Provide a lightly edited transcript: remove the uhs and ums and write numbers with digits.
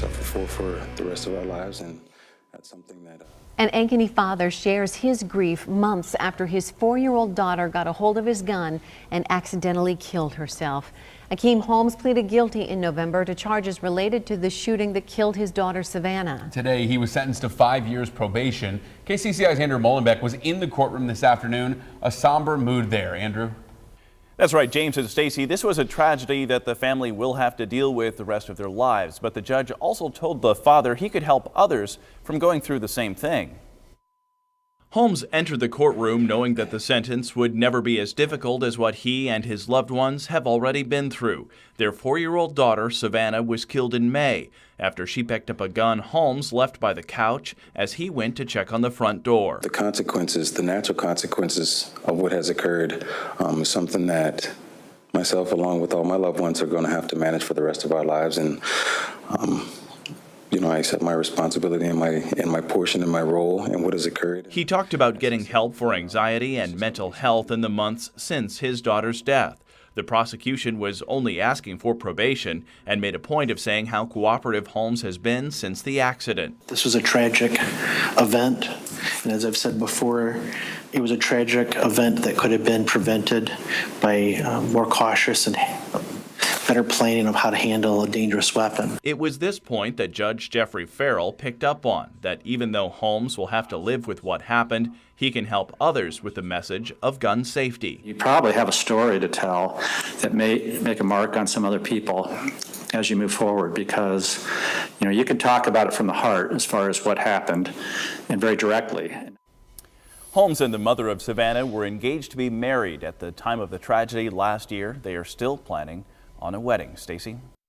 suffer for the rest of our lives, and that's something that. An Ankeny father shares his grief months after his 4-year-old daughter got a hold of his gun and accidentally killed herself. Akeem Holmes pleaded guilty in November to charges related to the shooting that killed his daughter Savannah. Today, he was sentenced to 5 years probation. KCCI's Andrew Molenbeek was in the courtroom this afternoon. A somber mood there. Andrew? That's right, James and Stacy. This was a tragedy that the family will have to deal with the rest of their lives. But the judge also told the father he could help others from going through the same thing. Holmes entered the courtroom knowing that the sentence would never be as difficult as what he and his loved ones have already been through. Their 4-year-old daughter, Savannah, was killed in May after she picked up a gun Holmes left by the couch as he went to check on the front door. The consequences, the natural consequences of what has occurred is something that myself, along with all my loved ones, are going to have to manage for the rest of our lives. And I accept my responsibility in my portion, in my role, and what has occurred. He talked about getting help for anxiety and mental health in the months since his daughter's death. The prosecution was only asking for probation and made a point of saying how cooperative Holmes has been since the accident. This was a tragic event, and as I've said before, it was a tragic event that could have been prevented by more cautious and better planning of how to handle a dangerous weapon. It was this point that Judge Jeffrey Farrell picked up on, that even though Holmes will have to live with what happened, he can help others with the message of gun safety. You probably have a story to tell that may make a mark on some other people as you move forward, because you can talk about it from the heart as far as what happened, and very directly. Holmes and the mother of Savannah were engaged to be married at the time of the tragedy last year. They are still planning on a wedding. Stacy?